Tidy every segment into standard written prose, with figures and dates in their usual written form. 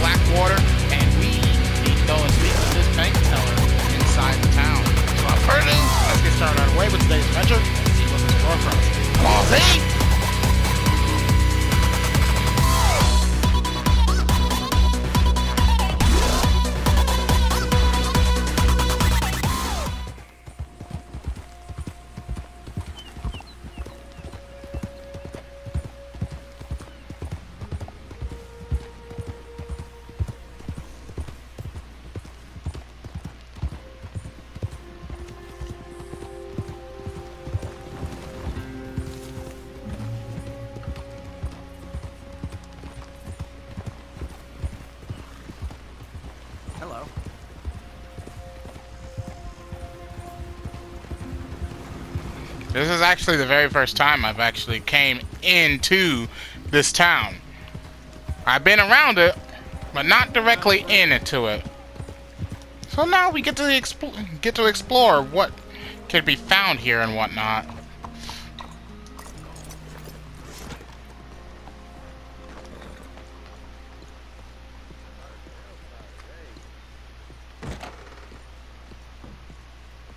black water, and we need to go and speak to this bank teller inside the town. So without further ado, let's get started right away with today's adventure and see what's in store for us. Come on, Z! Hello. This is actually the very first time I've actually came into this town. I've been around it, but not directly into it. So now we get to explore what could be found here and whatnot.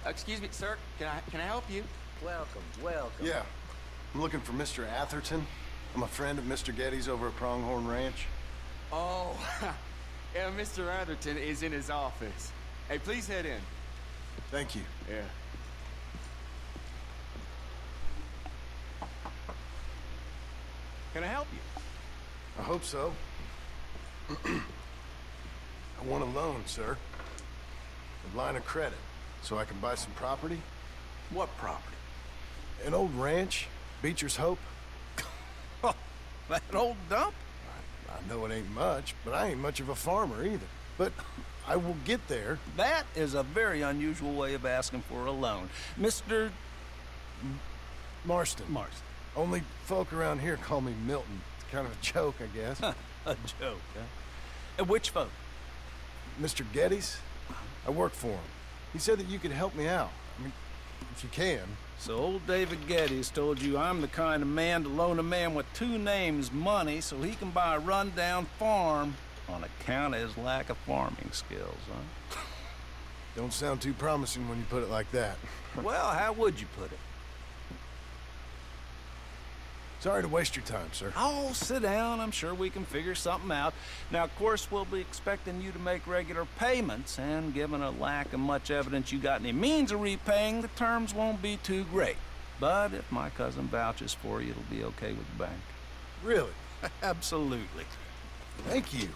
Excuse me, sir. Can I help you? Welcome, welcome. Yeah. I'm looking for Mr. Atherton. I'm a friend of Mr. Getty's over at Pronghorn Ranch. Oh, yeah, Mr. Atherton is in his office. Hey, please head in. Thank you. Yeah. Can I help you? I hope so. I want a loan, sir. A line of credit, so I can buy some property. What property? An old ranch, Beecher's Hope. Oh, that old dump? I know it ain't much, but I ain't much of a farmer either. But I will get there. That is a very unusual way of asking for a loan. Mr. Marston. Marston. Only folk around here call me Milton. It's kind of a joke, I guess. A joke, huh? And which folk? Mr. Getty's? I work for him. He said that you could help me out. I mean, if you can. So old David Geddes told you I'm the kind of man to loan a man with two names money so he can buy a rundown farm on account of his lack of farming skills, huh? Don't sound too promising when you put it like that. Well, how would you put it? Sorry to waste your time, sir. Oh, sit down. I'm sure we can figure something out. Now, of course, we'll be expecting you to make regular payments, and given a lack of much evidence you got any means of repaying, the terms won't be too great. But if my cousin vouches for you, it'll be okay with the bank. Really? Absolutely. Thank you.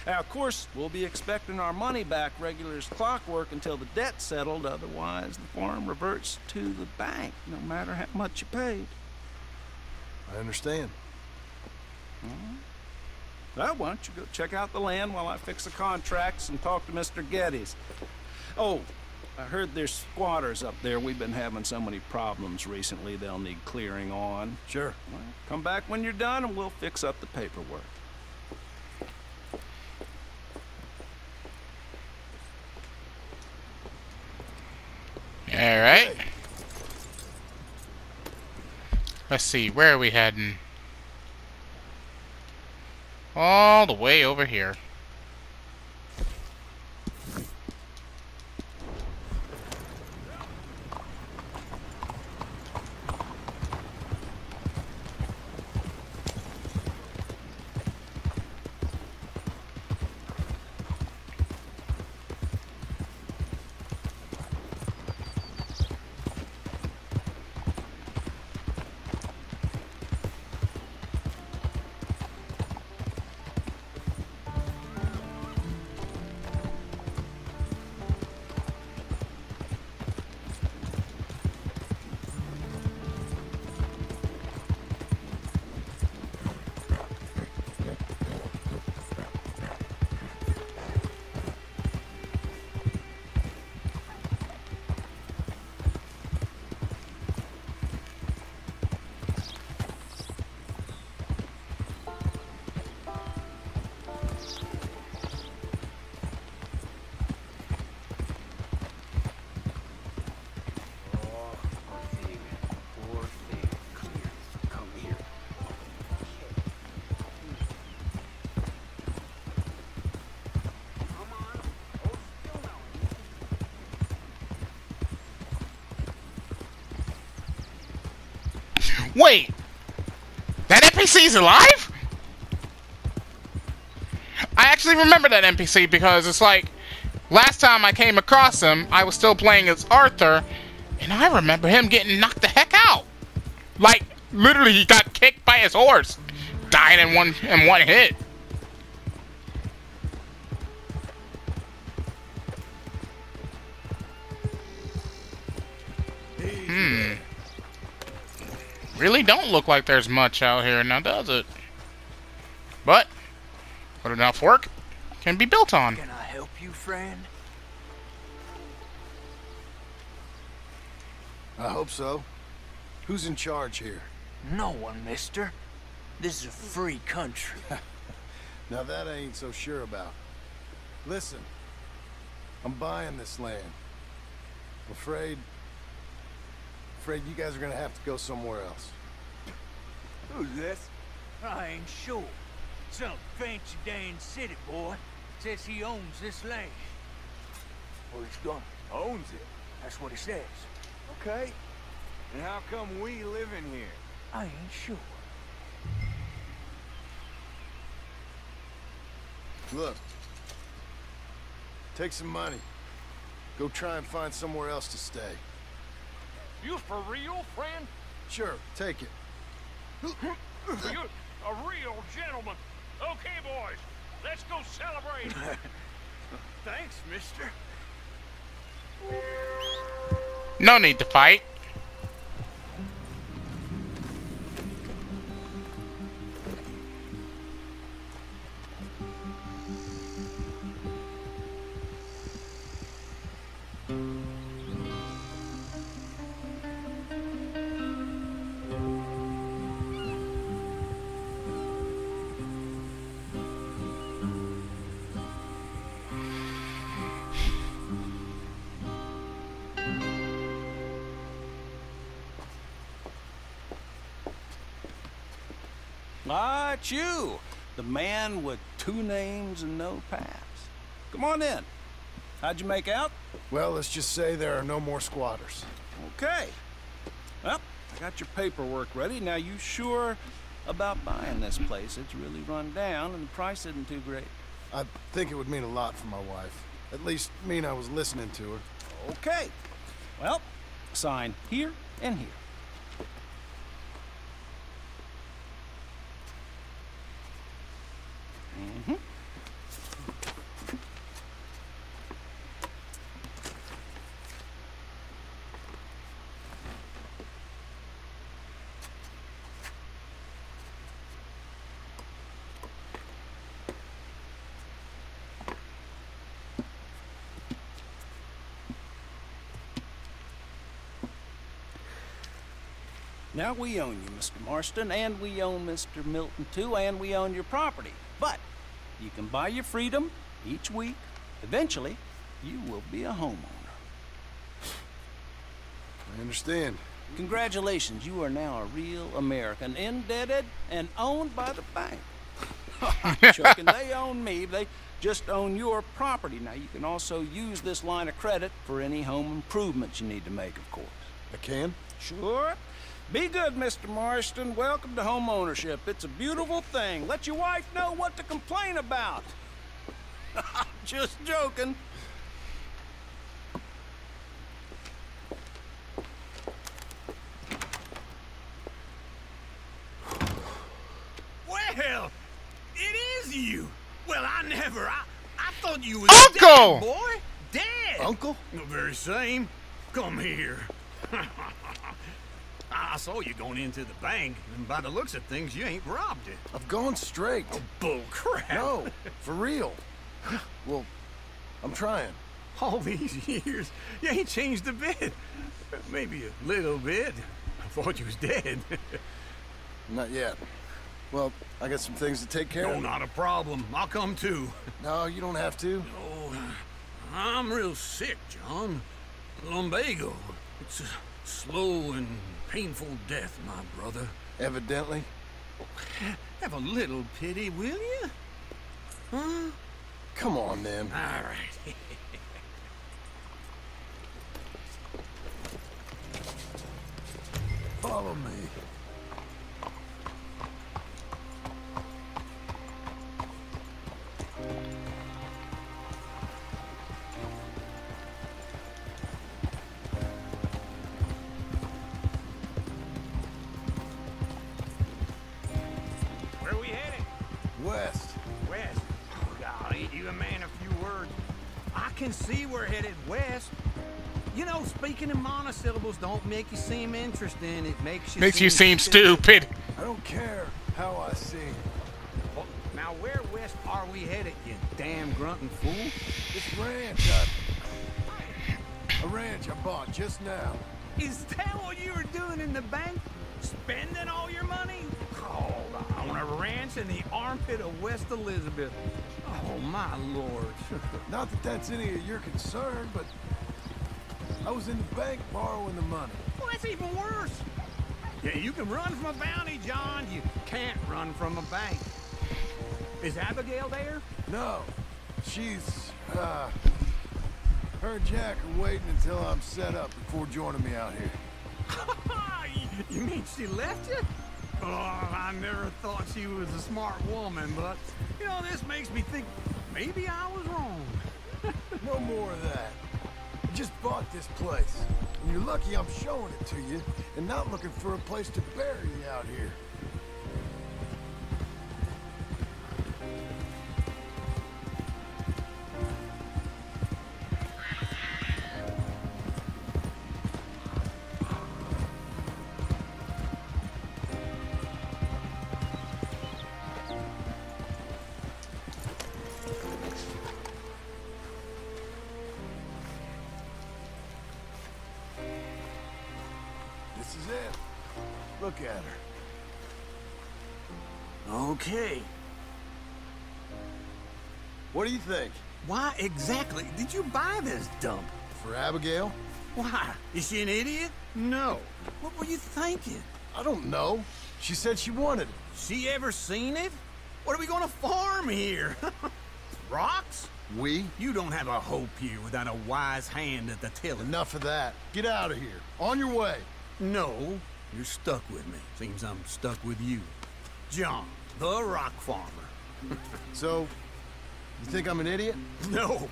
Now, of course, we'll be expecting our money back regular as clockwork until the debt's settled. Otherwise, the farm reverts to the bank, no matter how much you paid. I understand. Well, why don't you go check out the land while I fix the contracts and talk to Mr. Geddes. Oh, I heard there's squatters up there. We've been having so many problems recently, they'll need clearing on. Sure. Well, come back when you're done and we'll fix up the paperwork. All right. Let's see, where are we heading? All the way over here. Wait, that NPC's alive? I actually remember that NPC because it's like, last time I came across him, I was still playing as Arthur, and I remember him getting knocked the heck out. Like, literally, he got kicked by his horse. Died in one hit. Really don't look like there's much out here now, does it? But what enough work can be built on. Can I help you, friend? I hope so. Who's in charge here? No one, mister. This is a free country. Now that I ain't so sure about. Listen, I'm buying this land. I'm afraid you guys are gonna have to go somewhere else. Who's this? I ain't sure. Some fancy Dan city boy says he owns this land. Or he's gonna. Owns it. That's what he says. Okay. And how come we live in here? I ain't sure. Look, take some money. Go try and find somewhere else to stay. You for real, friend? Sure, take it. You a real gentleman. Okay, boys, let's go celebrate. Thanks, mister. No need to fight. Ah, it's you, the man with 2 names and no past. Come on in. How'd you make out? Well, let's just say there are no more squatters. Okay. Well, I got your paperwork ready. Now, you sure about buying this place? It's really run down, and the price isn't too great. I think it would mean a lot for my wife. At least mean I was listening to her. Okay. Well, sign here and here. Now we own you, Mr. Marston, and we own Mr. Milton too, and we own your property. But you can buy your freedom each week. Eventually, you will be a homeowner. I understand. Congratulations, you are now a real American, indebted and owned by the bank. Chuck, and they own me. They just own your property. Now, you can also use this line of credit for any home improvements you need to make, of course. I can? Sure. Be good, Mr. Marston. Welcome to home ownership. It's a beautiful thing. Let your wife know what to complain about. Just joking. Well, it is you. Well, I thought you was Uncle! dead, boy. Dead. Uncle? The very same. Come here. I saw you going into the bank, and by the looks of things, you ain't robbed it. I've gone straight. Oh, bull crap. No, for real. Well, I'm trying. All these years, you ain't changed a bit. Maybe a little bit. I thought you was dead. Not yet. Well, I got some things to take care No, of. not a problem. I'll come too. No, you don't have to. Oh, I'm real sick, John. Lumbago. It's a slow and painful death, my brother. Evidently. Have a little pity, will you? Huh? Come on, then. All right. Follow me. You a man of few words. I can see we're headed west. You know, speaking in monosyllables don't make you seem interesting. It makes you seem stupid. I don't care how I sing. Well, now where west are we headed, you damn grunting fool? This ranch, a ranch I bought just now. Is that what you were doing in the bank? Spending all your money? Oh, on a ranch in the armpit of West Elizabeth. Oh, my lord. Not that that's any of your concern, but I was in the bank borrowing the money. Well, that's even worse. Yeah, you can run from a bounty, John. You can't run from a bank. Is Abigail there? No, she's, her and Jack are waiting until I'm set up before joining me out here. You mean she left you? Oh, I never thought she was a smart woman, but, you know, this makes me think maybe I was wrong. No more of that. I just bought this place, and you're lucky I'm showing it to you and not looking for a place to bury you out here. This is it. Look at her. Okay. What do you think? Why exactly did you buy this dump? For Abigail? Why? Is she an idiot? No. What were you thinking? I don't know. She said she wanted it. She ever seen it? What are we gonna farm here? Rocks? We? You don't have a hope here without a wise hand at the tiller. Enough of that. Get out of here. On your way. No, you're stuck with me. Seems I'm stuck with you. John, the rock farmer. So, you think I'm an idiot? No,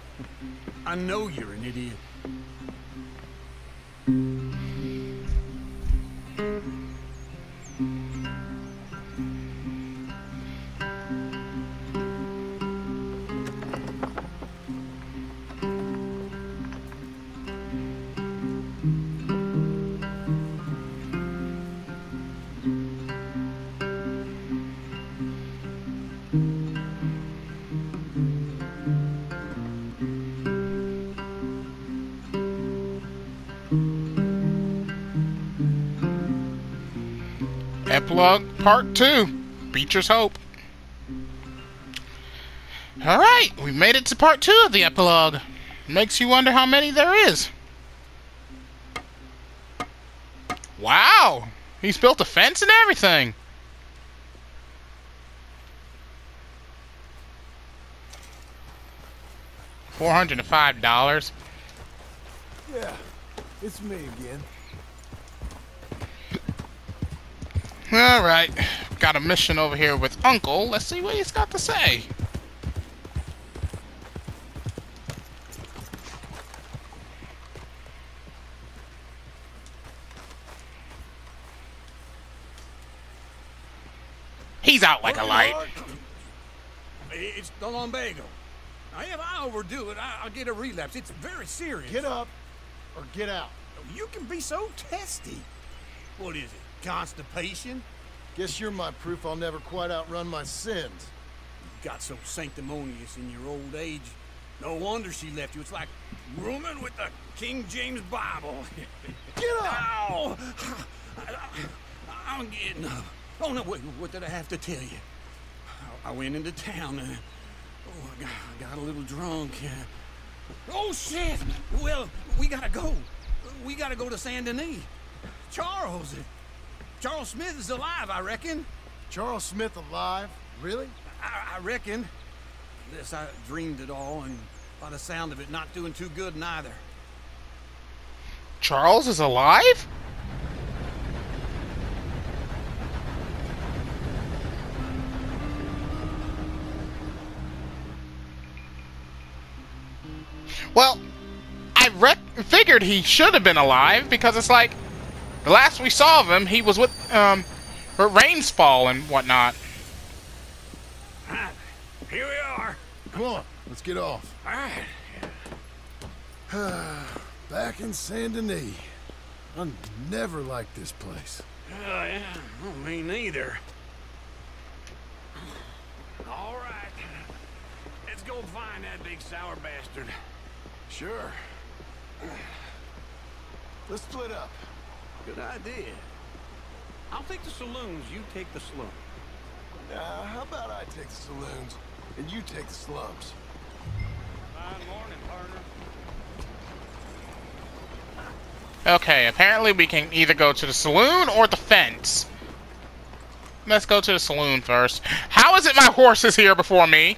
I know you're an idiot. Epilogue Part 2. Beecher's Hope. Alright, we made it to Part 2 of the epilogue. Makes you wonder how many there is. Wow! He's built a fence and everything. $405. Yeah, it's me again. Alright, got a mission over here with Uncle. Let's see what he's got to say. He's out like a light. It's the lumbago. Now, if I overdo it, I'll get a relapse. It's very serious. Get up or get out. You can be so testy. What is it? Constipation? Guess you're my proof I'll never quite outrun my sins. You got so sanctimonious in your old age. No wonder she left you. It's like rooming with the King James Bible. Get up! Ow! I'm getting up. Oh, no, wait, what did I have to tell you? I went into town and... I got a little drunk. Oh, shit! Well, we gotta go. We gotta go to Saint Denis. Charles Smith is alive, I reckon. Charles Smith alive? Really? I reckon. Yes, I dreamed it all, and by the sound of it, not doing too good neither. Charles is alive? Well, I figured he should have been alive because it's like the last we saw of him, he was with Rainsfall and whatnot. Here we are. Come on, let's let's get off. All right. Back in Saint Denis. I never liked this place. Yeah, well, me neither. All right. Let's go find that big sour bastard. Sure. Let's split up. Good idea. I'll take the saloons, you take the slums. How about I take the saloons and you take the slums? Fine morning, partner. Okay, apparently we can either go to the saloon or the fence. Let's go to the saloon first. How is it my horse is here before me?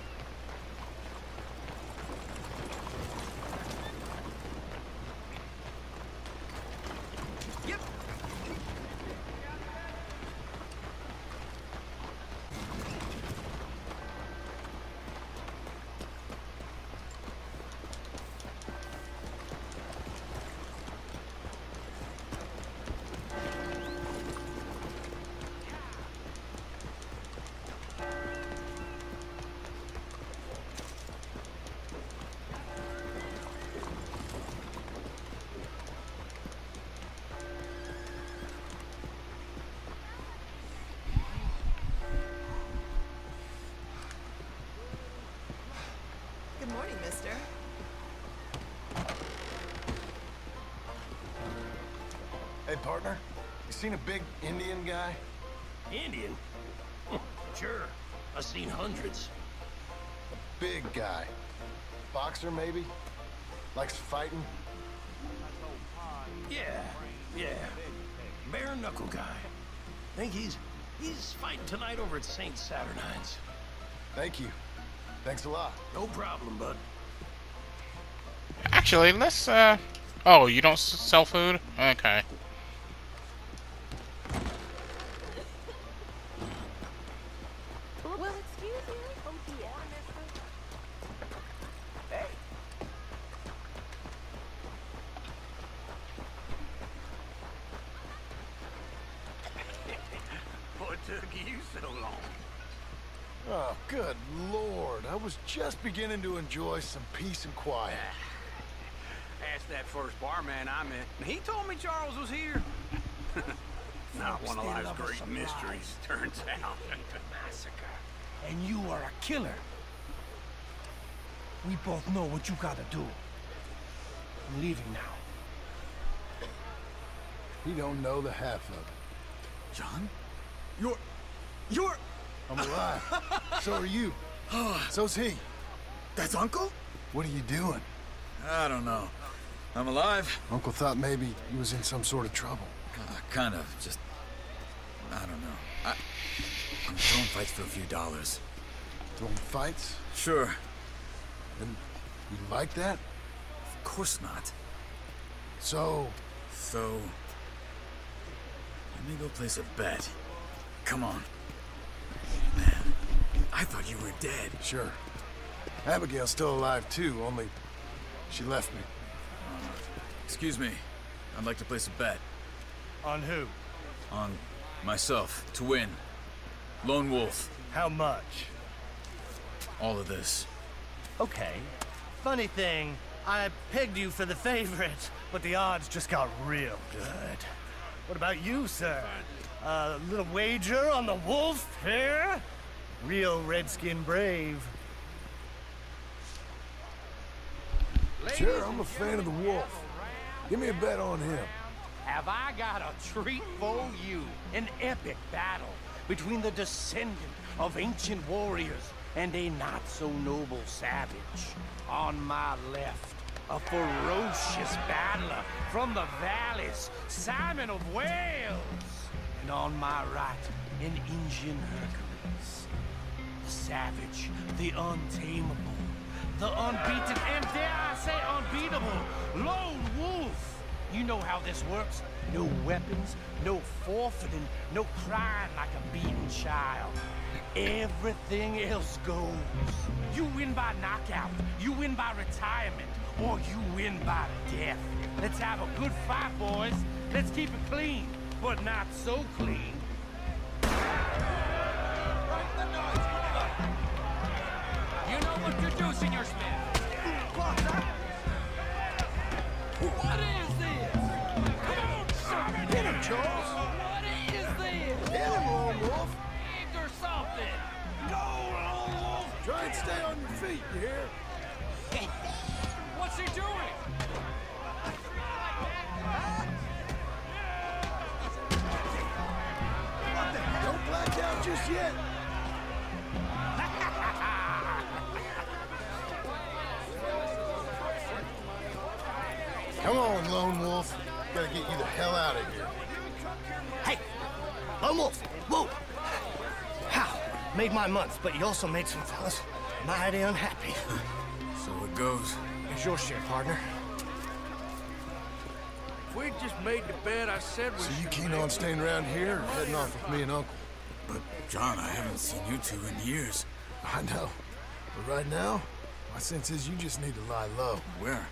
Good morning, mister. Hey, partner. You seen a big Indian guy? Indian? Sure. I've seen hundreds. Big guy. Boxer, maybe? Likes fighting? Yeah. Bare knuckle guy. Think he's fighting tonight over at St. Saturnine's. Thank you. Thanks a lot. No problem, bud. Actually, let's, Oh, you don't sell food? Okay. Well, excuse me. Oh, yeah, mister. Hey. What took you so long? Oh, good Lord. I was just beginning to enjoy some peace and quiet. Asked that first barman I met, and he told me Charles was here. Not one of life's great mysteries, turns out. Massacre. And you are a killer. We both know what you gotta do. I'm leaving now. He don't know the half of it. John? You're... I'm alive. So are you. So's he. That's Uncle? What are you doing? I don't know. I'm alive. Uncle thought maybe he was in some sort of trouble. Kind of. Just... I don't know. I'm throwing fights for a few dollars. Throwing fights? Sure. And you like that? Of course not. So... So... Let me go place a bet. Come on. Man, I thought you were dead. Sure. Abigail's still alive too, only she left me. Excuse me. I'd like to place a bet. On who? On myself, to win. Lone Wolf. How much? All of this. Okay. Funny thing, I pegged you for the favorite, but the odds just got real good. What about you, sir? A little wager on the wolf here? Real redskin brave. Sure, I'm a fan of the wolf. Give me a bet on him. Have I got a treat for you? An epic battle between the descendant of ancient warriors and a not-so-noble savage. On my left, a ferocious battler from the valleys, Simon of Wales. And on my right, an Indian Hercules. The savage, the untamable, the unbeaten, and dare I say unbeatable, Lone Wolf. You know how this works. No weapons, no forfeiting, no crying like a beaten child. Everything else goes. You win by knockout, you win by retirement, or you win by death. Let's have a good fight, boys. Let's keep it clean, but not so clean. You know what you're doing. do, Senor Smith? What is this? Come on, son! Get him, Charles! What is this? Get him, Lone Wolf! Egg or something? Go, Lone Wolf! Try and stay on your feet, you hear? What's he doing? Don't black out just yet. Come on, Lone Wolf. Gotta get you the hell out of here. Hey, Lone Wolf, whoa! How? Made my month, but you also made some fellas mighty unhappy. So it goes. It's your share, partner. If we'd just made the bed I said we So you should keen make. on staying around here or heading off with me and Uncle? But, John, I haven't seen you two in years. I know. But right now, my sense is you just need to lie low. Where?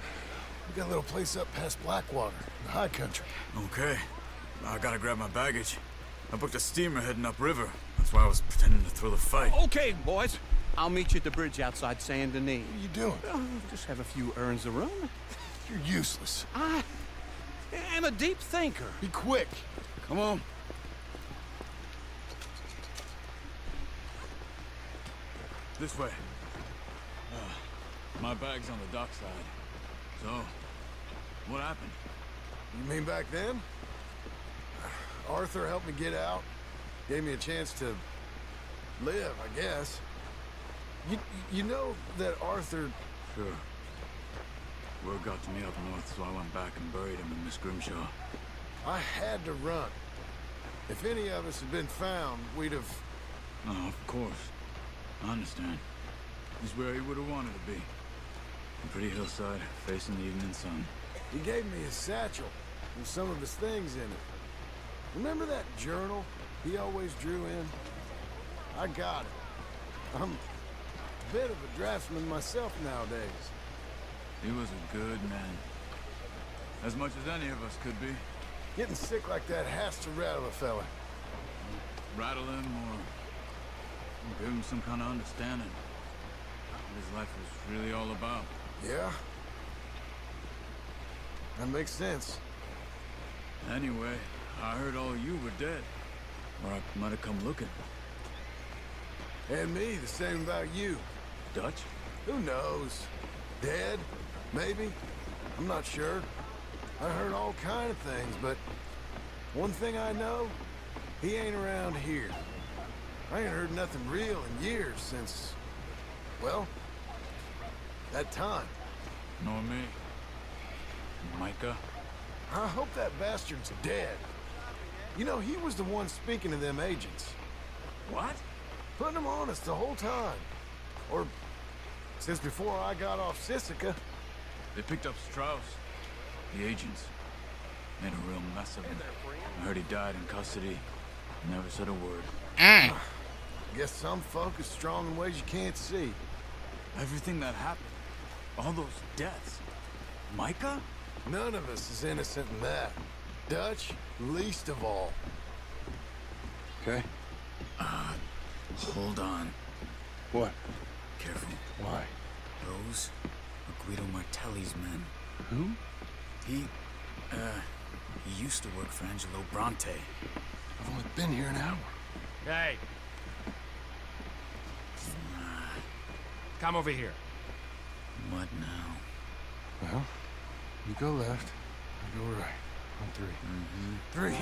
We got a little place up past Blackwater, in the high country. Okay. I gotta grab my baggage. I booked a steamer heading upriver. That's why I was pretending to throw the fight. Okay, boys. I'll meet you at the bridge outside Saint Denis. What are you doing? Just have a few errands to run. You're useless. I am a deep thinker. Be quick. Come on. This way. My bag's on the dockside. So, what happened? You mean back then? Arthur helped me get out. Gave me a chance to live, I guess. You know that Arthur... Sure. Word got to me up north, so I went back and buried him in Miss Grimshaw. I had to run. If any of us had been found, we'd have... Oh, of course. I understand. He's where he would have wanted to be. A pretty hillside, facing the evening sun. He gave me his satchel with some of his things in it. Remember that journal he always drew in? I got it. I'm a bit of a draftsman myself nowadays. He was a good man. As much as any of us could be. Getting sick like that has to rattle a fella. Rattle him or give him some kind of understanding. What his life was really all about. Yeah? That makes sense. Anyway, I heard all you were dead. Or I might have come looking. And me, the same about you. Dutch? Who knows? Dead? Maybe? I'm not sure. I heard all kind of things, but one thing I know, he ain't around here. I ain't heard nothing real in years since, well, that time. Nor me. Micah? I hope that bastard's dead. You know, he was the one speaking to them agents. What? Putting them on us the whole time. Or since before I got off Sisika. They picked up Strauss. The agents. Made a real mess of him. I heard he died in custody. Never said a word. Guess some folk is strong in ways you can't see. Everything that happened. All those deaths. Micah? None of us is innocent in that. Dutch, least of all. Okay. Hold on. What? Careful. Why? Those are Guido Martelli's men. Who? He used to work for Angelo Bronte. I've only been here an hour. Hey. Come over here. What now? Well, you go left, I go right. On three. Three.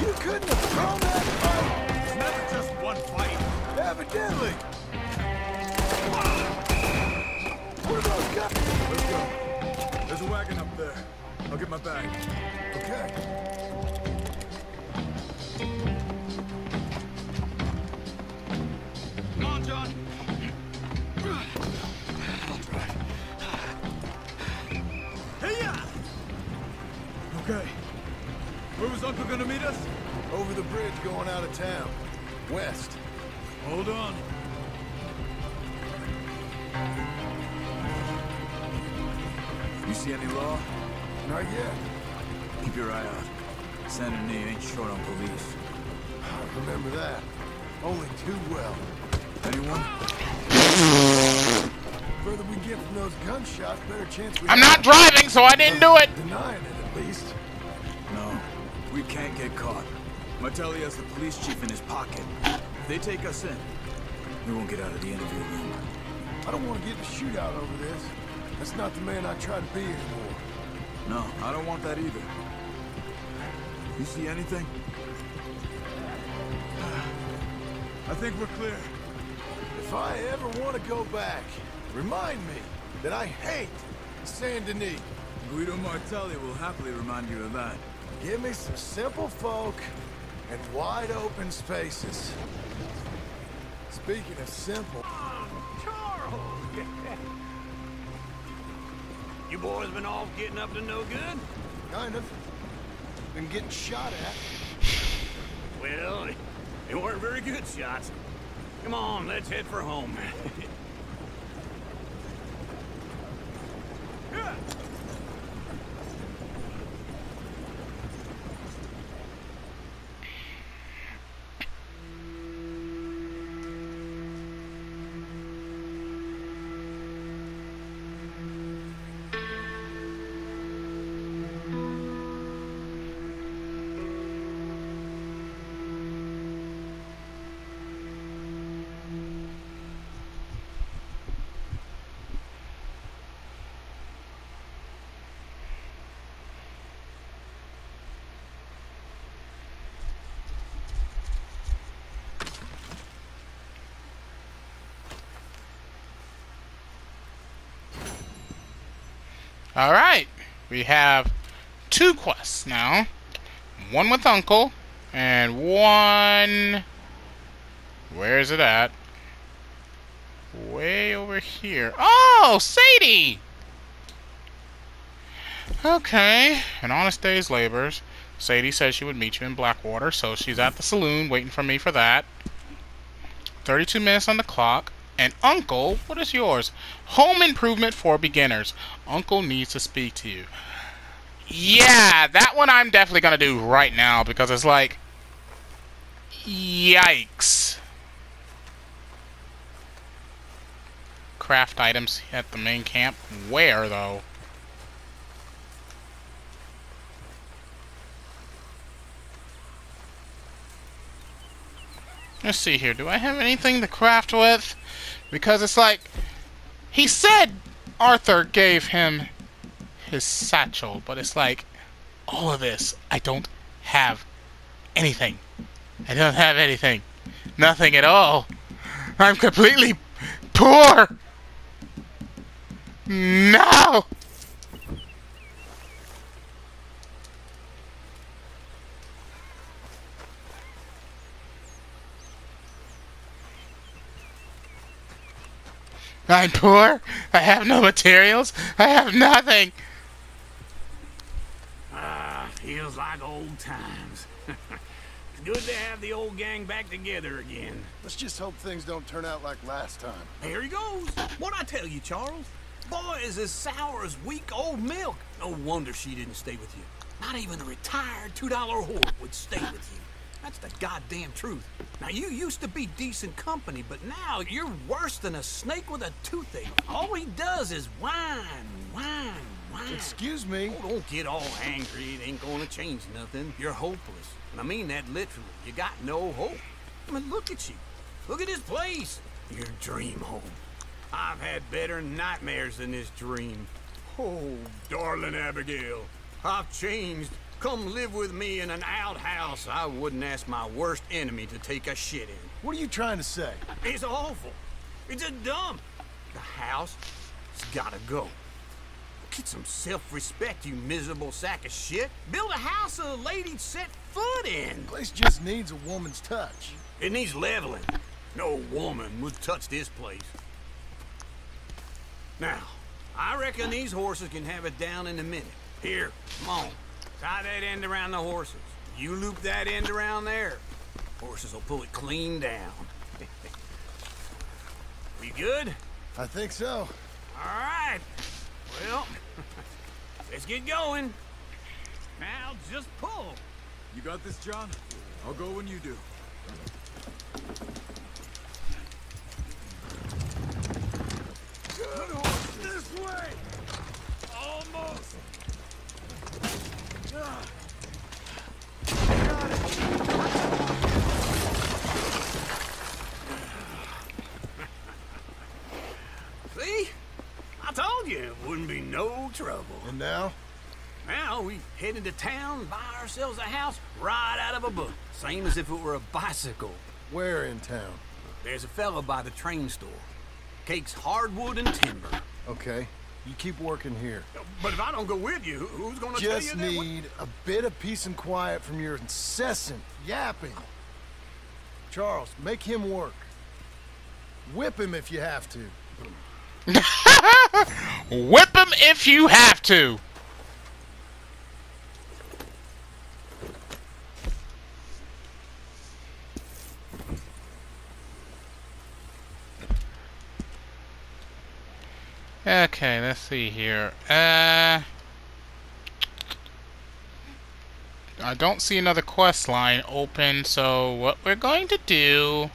You couldn't have thrown that fight! It's never just one fight. Evidently! What are those guys? Let's go. There's a wagon up there. I'll get my bag. Okay. Come on, John. Okay. Where was Uncle gonna meet us? Over the bridge going out of town. West. Hold on. You see any law? Not yet. Keep your eye out. Saint Denis ain't short on police. I remember that. Only too well. Anyone? The further we get from those gunshots, better chance we I'm have not driving, so I didn't do it. denying it at least. No, we can't get caught. Martelli has the police chief in his pocket. If they take us in, we won't get out of the interview room. I don't want to get in a shootout over this. That's not the man I try to be anymore. No, I don't want that either. You see anything? I think we're clear. If I ever want to go back, remind me that I hate Saint Denis. Guido Martelli will happily remind you of that. Give me some simple folk and wide open spaces. Speaking of simple... Charles! You boys been off getting up to no good? Kind of. Been getting shot at. Well, they weren't very good shots. Come on, let's head for home. Alright, we have 2 quests now. One with Uncle, and one... Where is it at? Way over here. Oh, Sadie! Okay, an honest day's labors. Sadie said she would meet you in Blackwater, so she's at the saloon waiting for me for that. 32 minutes on the clock. And Uncle, what is yours? Home improvement for beginners. Uncle needs to speak to you. Yeah, that one I'm definitely going to do right now because it's like... Yikes. Craft items at the main camp. Where, though? Let's see here. Do I have anything to craft with? Because it's like... He said Arthur gave him his satchel, but it's like... All of this. I don't have anything. I don't have anything. Nothing at all. I'm completely poor. No! I'm poor. I have no materials. I have nothing. Feels like old times. It's good to have the old gang back together again. Let's just hope things don't turn out like last time. Here he goes. What'd I tell you, Charles? Boy is as sour as weak old milk. No wonder she didn't stay with you. Not even a retired $2 whore would stay with you. That's the goddamn truth. Now, you used to be decent company, but now you're worse than a snake with a toothache. All he does is whine, whine, whine. Excuse me? Oh, don't get all angry. It ain't gonna change nothing. You're hopeless. And I mean that literally. You got no hope. I mean, look at you. Look at this place. Your dream home. I've had better nightmares than this dream. Oh, darling Abigail, I've changed. Come live with me in an outhouse I wouldn't ask my worst enemy to take a shit in. What are you trying to say? It's awful. It's a dump. The house has gotta go. Get some self-respect, you miserable sack of shit. Build a house a lady'd set foot in. The place just needs a woman's touch. It needs leveling. No woman would touch this place. Now, I reckon these horses can have it down in a minute. Here, come on. Tie that end around the horses. You loop that end around there. Horses will pull it clean down. We good? I think so. All right. Well, let's get going. Now, just pull. You got this, John? I'll go when you do. Wouldn't be no trouble. And now? Now we head into town, buy ourselves a house right out of a book. Same as if it were a bicycle. Where in town? There's a fella by the train store. Cakes hardwood and timber. Okay. You keep working here. But if I don't go with you, who's gonna tell you Just that? need a bit of peace and quiet from your incessant yapping. Charles, make him work. Whip him if you have to. Whip him if you have to. Okay, let's see here. I don't see another quest line open, so what we're going to do...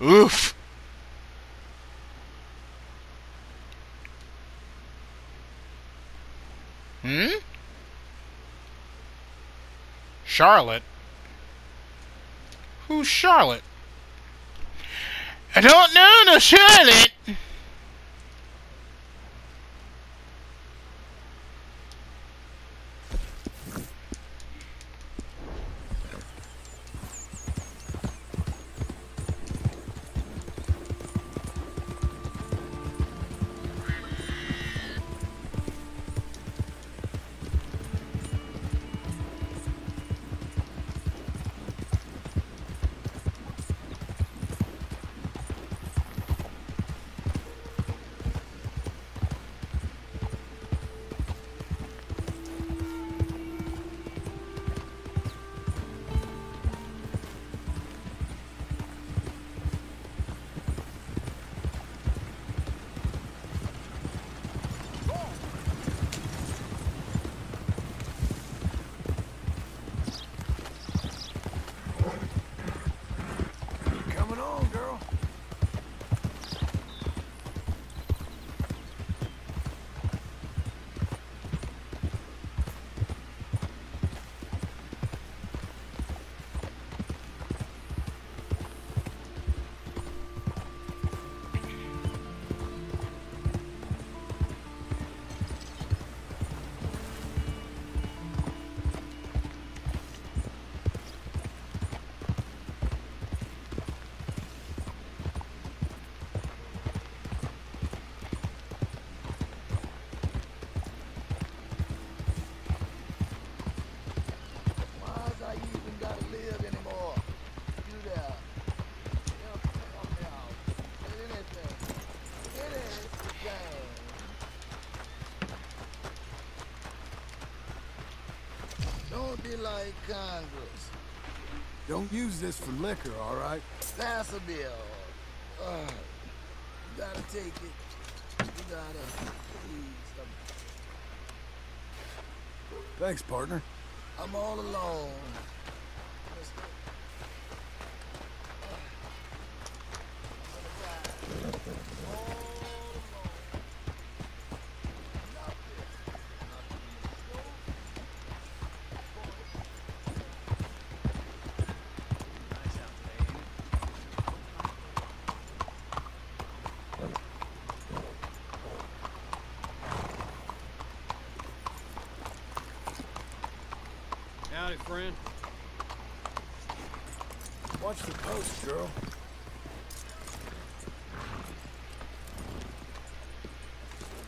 Oof! Charlotte? Who's Charlotte? I don't know no Charlotte! Like Congress. Don't use this for liquor, all right? Pass a bill. You gotta take it. You gotta please. Thanks, partner. I'm all alone. Howdy, friend. Watch the post, girl.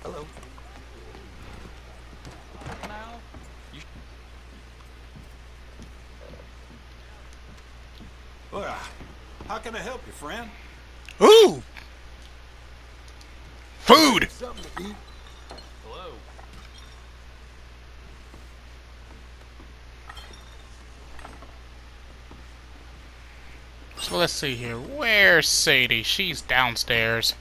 Hello. Now, Well, how can I help you, friend? Ooh! Food! Something to eat. hello. So let's see here. Where's Sadie? She's downstairs.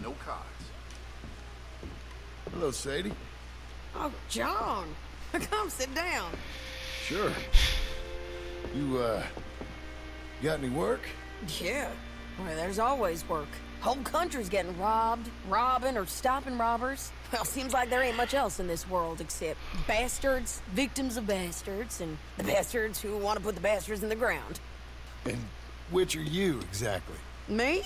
No cards. Hello, Sadie. Oh, John. Come sit down. Sure. You, got any work? Yeah. Well, there's always work. Whole country's getting robbed, robbing, or stopping robbers. Well, seems like there ain't much else in this world except bastards, victims of bastards, and the bastards who want to put the bastards in the ground. And which are you, exactly? Me?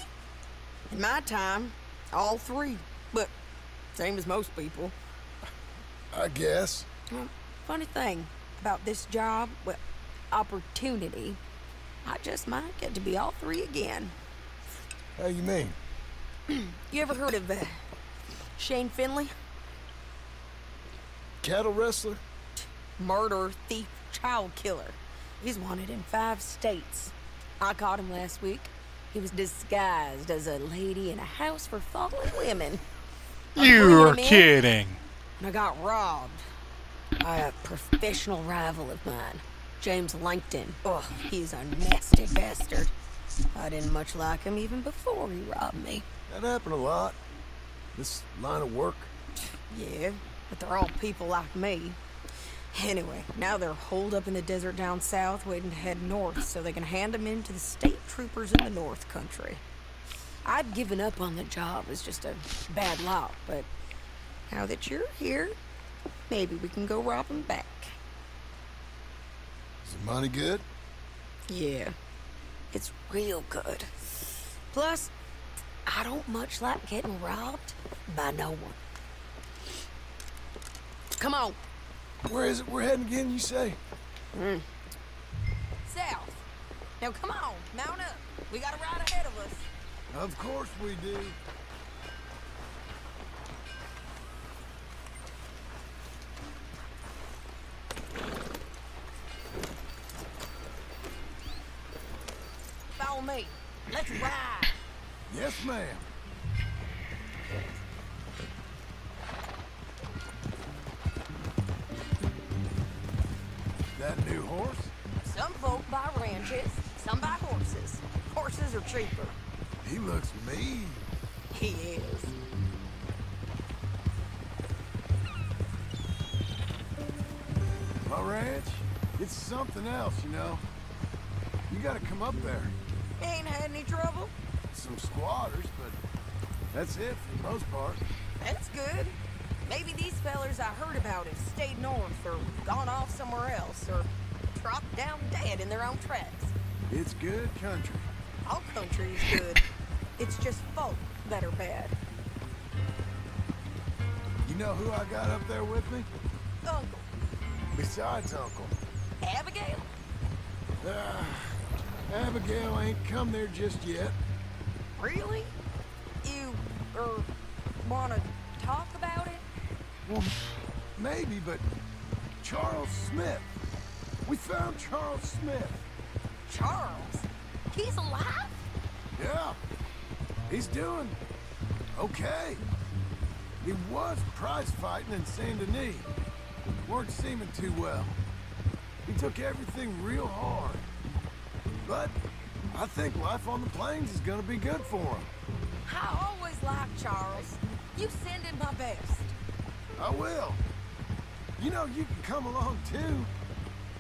In my time, all three. But same as most people. I guess. Well, funny thing about this job, well, opportunity, I just might get to be all three again. How you mean? You ever heard of Shane Finley? Cattle wrestler? Murderer, thief, child killer. He's wanted in 5 states. I caught him last week. He was disguised as a lady in a house for fallen women. You're kidding. And I got robbed by a professional rival of mine, James Langton. Oh, he's a nasty bastard. I didn't much like him even before he robbed me. That happened a lot. This line of work. Yeah, but they're all people like me. Anyway, now they're holed up in the desert down south waiting to head north so they can hand them in to the state troopers in the north country. I'd given up on the job as just a bad lot, but now that you're here, maybe we can go rob them back. Is the money good? Yeah, it's real good. Plus, I don't much like getting robbed by no one. Come on. Where is it we're heading again, you say? South. Now come on, mount up. We got a ride ahead of us. Of course we do. Follow me. Let's ride. Yes, ma'am. That new horse? Some folk buy ranches, some buy horses. Horses are cheaper. He looks mean. He is. My ranch, it's something else, you know. You gotta come up there. Ain't had any trouble? Some squatters, but that's it for the most part. That's good. Maybe these fellers I heard about have stayed north or gone off somewhere else or dropped down dead in their own tracks. It's good country. All country is good. It's just folk that are bad. You know who I got up there with me? Uncle. Besides Uncle. Abigail? Abigail ain't come there just yet. Really? You, wanna talk about it? Well, maybe, but Charles Smith. We found Charles Smith. Charles? He's alive? Yeah. He's doing okay. He was prize fighting in Saint Denis. Weren't seeming too well. He took everything real hard. But I think life on the plains is gonna be good for him. I always liked Charles. You send him my best. I will. You know, you can come along too.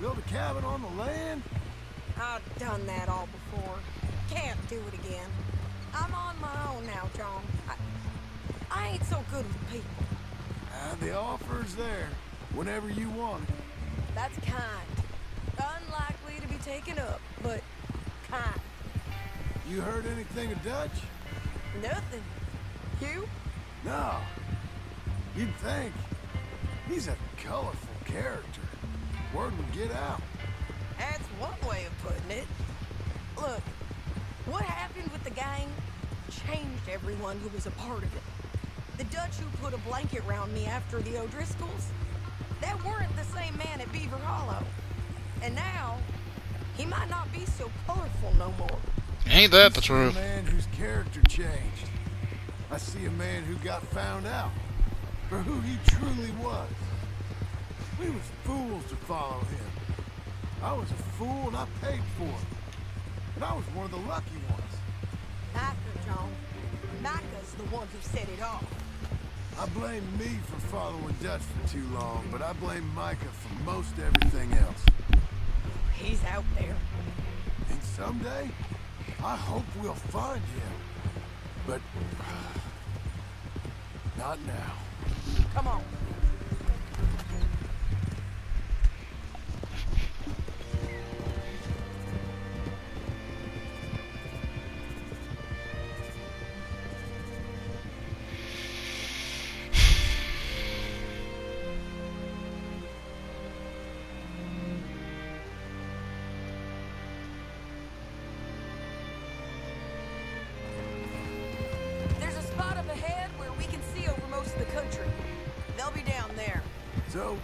Build a cabin on the land. I've done that all before. Can't do it again. I'm on my own now, John. I ain't so good with people. The offer's there whenever you want it. That's kind. Unlikely to be taken up, but kind. You heard anything of Dutch? Nothing. You? No. You'd think. He's a colorful character. Word would get out. That's one way of putting it. Look, what happened with the gang changed everyone who was a part of it. The Dutch who put a blanket around me after the O'Driscolls, that weren't the same man at Beaver Hollow. And now, he might not be so colorful no more. Ain't that the truth? I see a man whose character changed. I see a man who got found out for who he truly was. We was fools to follow him. I was a fool and I paid for it. And I was one of the lucky ones. Micah, John. Micah's the one who set it off. I blame me for following Dutch for too long, but I blame Micah for most everything else. He's out there. And someday, I hope we'll find him. but not now. Come on. There's a spot up ahead where we can see over most of the country. They'll be down there. So,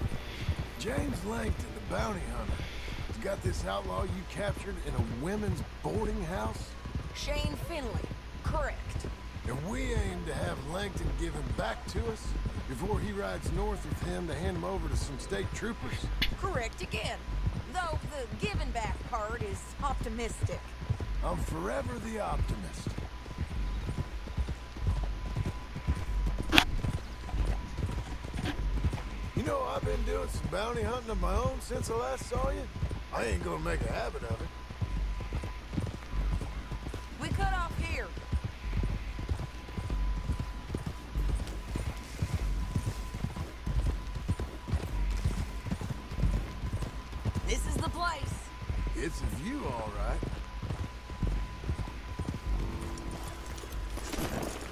James Langton, the bounty hunter, has got this outlaw you captured in a women's boarding house? Shane Finley. Correct. And we aim to have Langton give him back to us before he rides north with him to hand him over to some state troopers? Correct again. Though the giving back part is optimistic. I'm forever the optimist. You know, I've been doing some bounty hunting of my own since I last saw you. I ain't gonna make a habit of it. We cut off here. This is the place. It's a view, all right.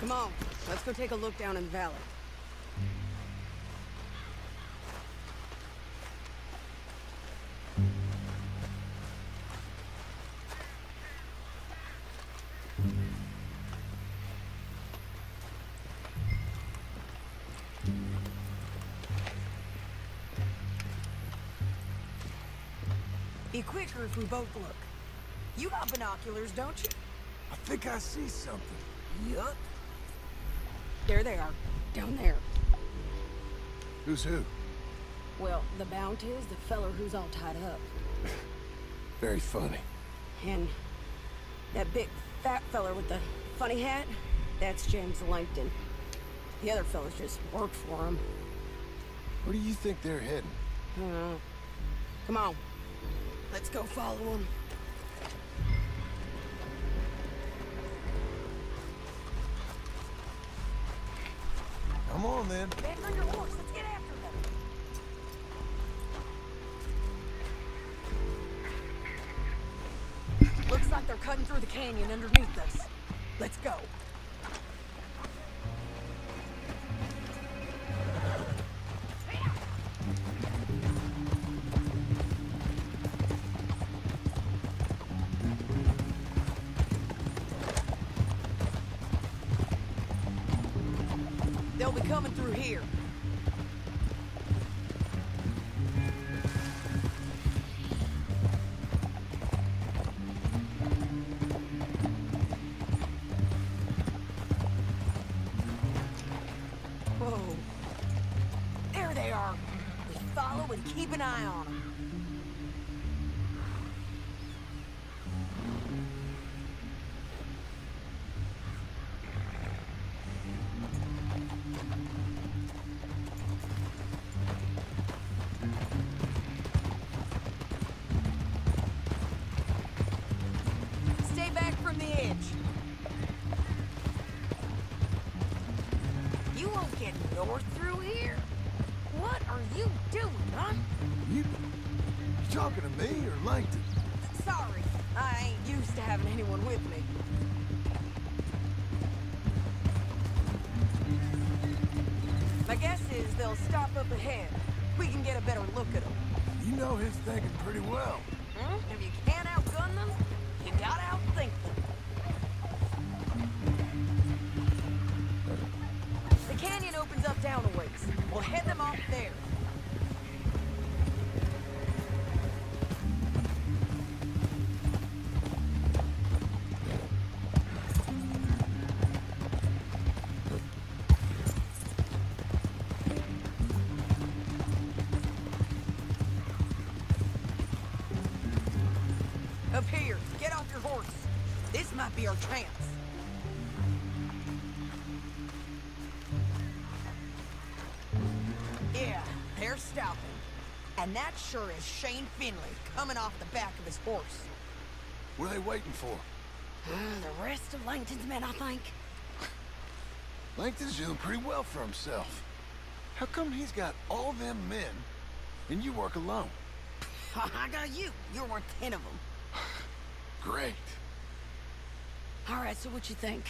Come on, let's go take a look down in the valley. Be quicker if we both look. You got binoculars, don't you? I think I see something. Yup. There they are, down there. Who's who? Well, the Bout is the feller who's all tied up. Very funny. And that big fat feller with the funny hat, that's James Langton. The other fellas just work for him. Where do you think they're heading? Come on. Let's go follow him. Come on, then. Back on your horse. Let's get after them. Looks like they're cutting through the canyon underneath us. Let's go. They'll be coming through here. Whoa. There they are. We follow and keep an eye on them. Stay back from the edge. You won't get north through here? What are you doing, huh? You talking to me or Langton? Sorry, I ain't used to having anyone with me. My guess is they'll stop up ahead. We can get a better look at them. You know his thinking pretty well. If you can't outgun them, you gotta outthink them. The canyon opens up down a ways. We'll head them off there. Up here, get off your horse. This might be our chance. Yeah, they're stopping. And that sure is Shane Finley coming off the back of his horse. What are they waiting for? The rest of Langton's men, I think. Langton's doing pretty well for himself. How come he's got all them men and you work alone? I got you. You're worth 10 of them. Great. All right, so what you think?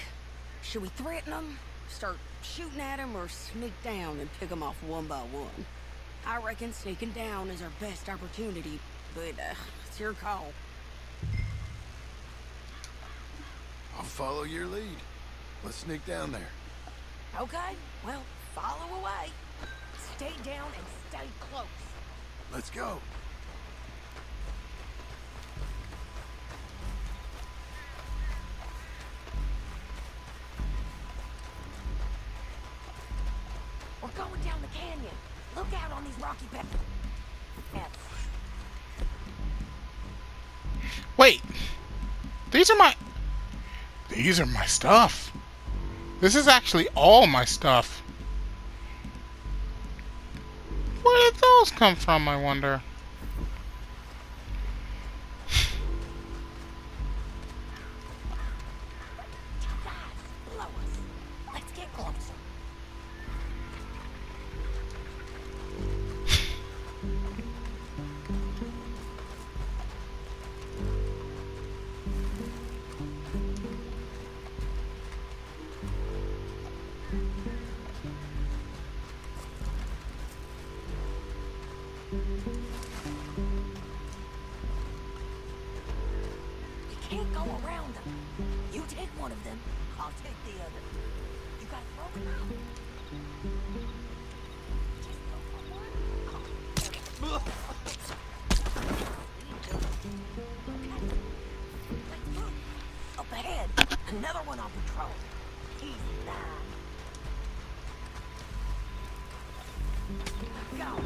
Should we threaten them, start shooting at them, or sneak down and pick them off one by one? I reckon sneaking down is our best opportunity, but it's your call. I'll follow your lead. Let's sneak down there. Okay, well, follow away. Stay down and stay close. Let's go. We're going down the canyon. Look out on these rocky paths. Wait. These are my stuff. This is actually all my stuff. Where did those come from, I wonder? Let's get closer. Can't go around them. You take one of them, I'll take the other. You gotta throw them out. Just go for one. Let's move. Up ahead, another one on patrol. He's down. Go.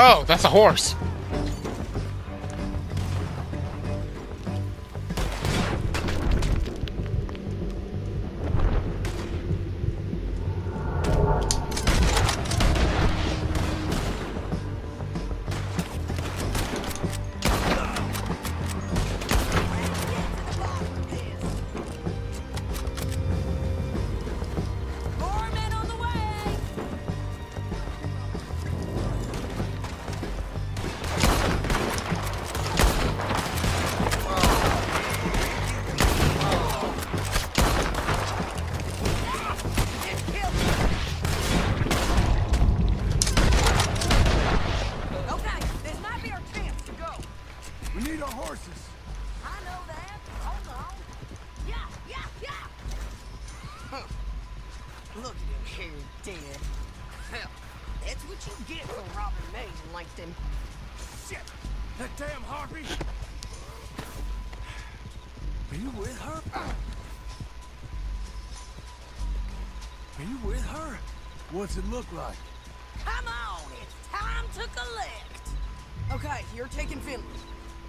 Oh, that's a horse. him. Shit! That damn harpy! Are you with her? Are you with her? What's it look like? Come on, it's time to collect. Okay, you're taking Finley.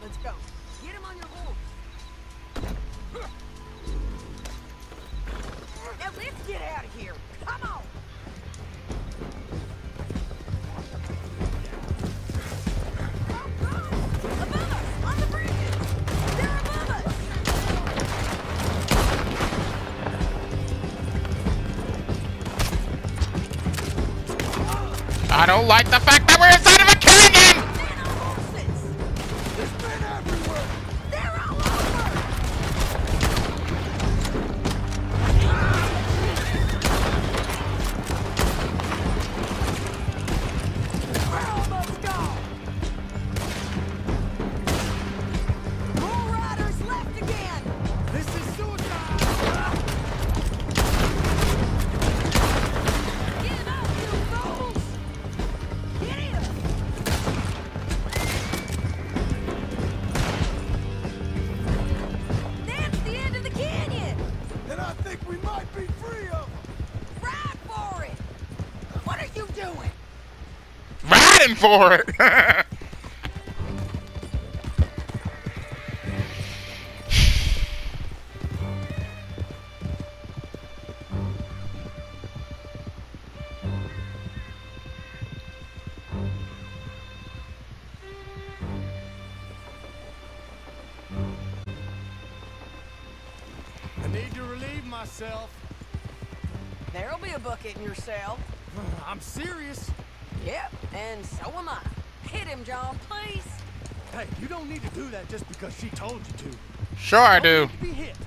Let's go. Get him on your horse. Now let's get out of here. Come on. Oh, God! Above us, on the bridges. They're above us. I don't like the fact that we're inside of a canyon! There's men everywhere! They're all over! We're almost gone! More riders left again! This is suicide! Give up, you fools! Get him! That's the end of the canyon! And I think we might be free of them! Ride for it! What are you doing? Riding for it! I need to relieve myself. There'll be a bucket in your cell. I'm serious. Yep, and so am I. Hit him, John, please. Hey, you don't need to do that just because she told you to. Sure I Don't do. need to be hit.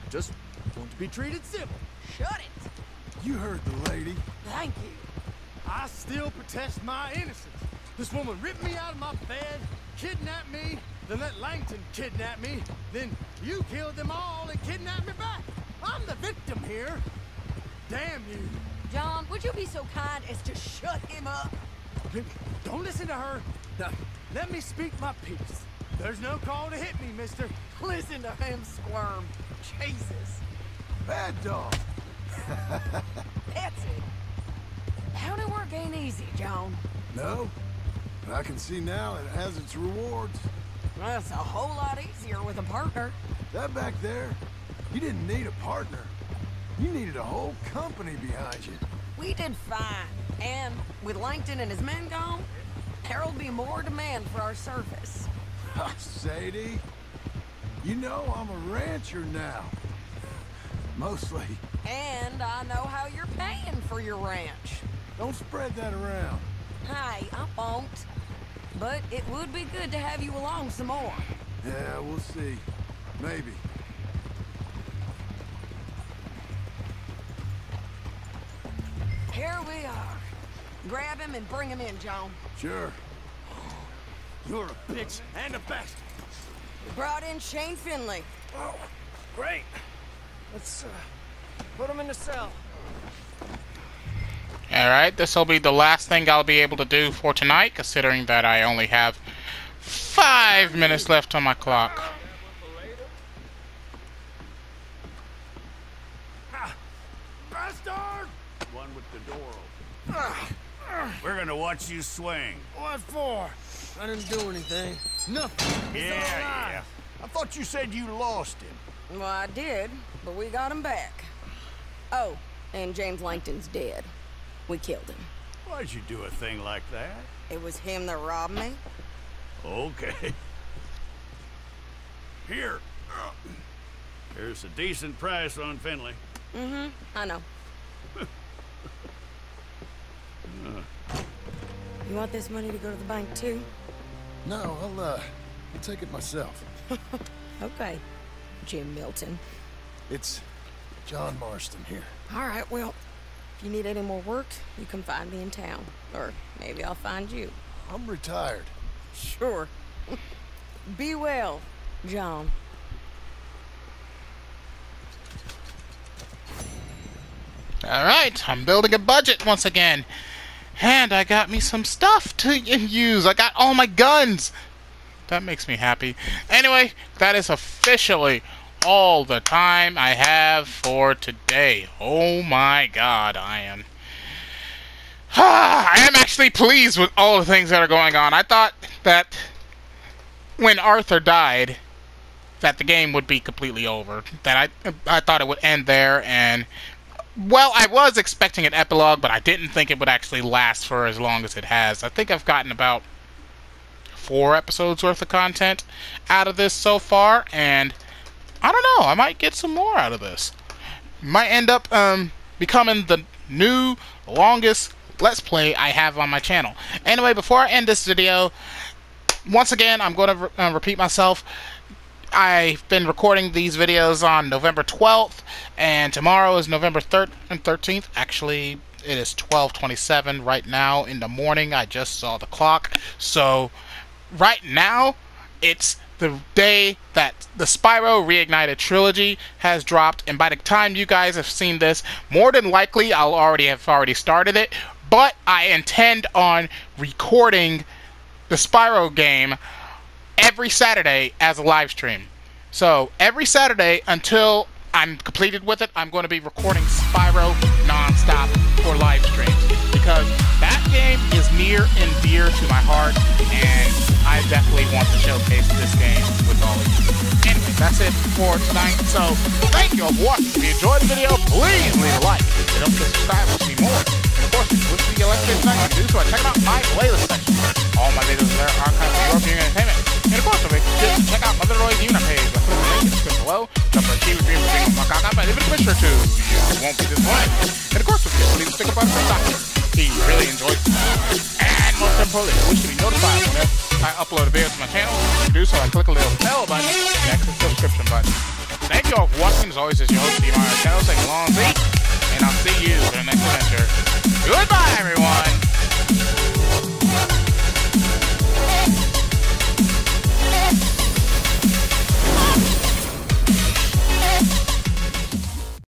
Just want to be treated civil. Shut it. You heard the lady. Thank you. I still protest my innocence. This woman ripped me out of my bed, kidnapped me, then let Langton kidnap me, then you killed them all and kidnapped me back. I'm the victim here. Damn you. John, would you be so kind as to shut him up? Don't listen to her. Now, let me speak my piece. There's no call to hit me, mister. Listen to him squirm. Jesus. Bad dog. That's it. Howdy work ain't easy, John. No, but I can see now it has its rewards. That's a whole lot easier with a partner. That back there, you didn't need a partner. You needed a whole company behind you. We did fine. And with Langton and his men gone, there'll be more demand for our service. Sadie, you know I'm a rancher now. Mostly. And I know how you're paying for your ranch. Don't spread that around. Hey, I won't. But it would be good to have you along some more. Yeah, we'll see. Maybe. Here we are. Grab him and bring him in, John. Sure. You're a bitch and a bastard. We brought in Shane Finley. Oh, great. Let's put him in the cell. Alright, this will be the last thing I'll be able to do for tonight, considering that I only have 5 minutes left on my clock. Bastard! One with the door open. We're gonna watch you swing. What for? I didn't do anything. Nothing. He's Yeah, alive. yeah. I thought you said you lost him. Well, I did, but we got him back. Oh, and James Langton's dead. We killed him. Why'd you do a thing like that? It was him that robbed me. Okay. Here. Here's a decent price on Finley. Mm-hmm, I know. You want this money to go to the bank, too? No, I'll take it myself. Okay, Jim Milton. It's John Marston here. All right, well, if you need any more work, you can find me in town. Or maybe I'll find you. I'm retired. Sure. Be well, John. Alright, I'm building a budget once again. And I got me some stuff to use. I got all my guns. That makes me happy. Anyway, that is officially all the time I have for today. Oh my god, I am actually pleased with all the things that are going on. I thought that when Arthur died, that the game would be completely over. That I thought it would end there, and well, I was expecting an epilogue, but I didn't think it would actually last for as long as it has. I think I've gotten about 4 episodes worth of content out of this so far, and I don't know, I might get some more out of this. Might end up becoming the new longest Let's Play I have on my channel. Anyway, before I end this video, once again, I'm going to repeat myself. I've been recording these videos on November 12th, and tomorrow is November 13th. Actually, it is 12:27 right now in the morning. I just saw the clock. So, right now, it's the day that the Spyro Reunited trilogy has dropped, and by the time you guys have seen this, more than likely I'll have already started it, but I intend on recording the Spyro game every Saturday as a live stream. So every Saturday until I'm completed with it, I'm going to be recording Spyro non-stop for live streams, because that game is near and dear to my heart, and I definitely want to showcase this game with all of you. Anyway, that's it for tonight. So thank you all for watching. If you enjoyed the video, please leave a like. And don't forget to subscribe to see more. And of course, if you wish to get Let's Play tonight, you can do so. Check out my playlist section. All my videos are there, archived for your viewing entertainment. And of course, don't forget to check out Mother Roy's Unit page. I'll put the link in the description below. Jump for a key review of the game, and leave it a picture or two. You won't be disappointed. And of course, don't forget to leave a sticker button for the doctor. He really enjoys it. And most importantly, if you wish to be notified whenever I upload a video to my channel, you can do so by clicking the little bell button next to the subscription button. Thank you all for watching. As always, is your host, TheAmariaShadow, saying long Z, and I'll see you in the next adventure. Goodbye, everyone!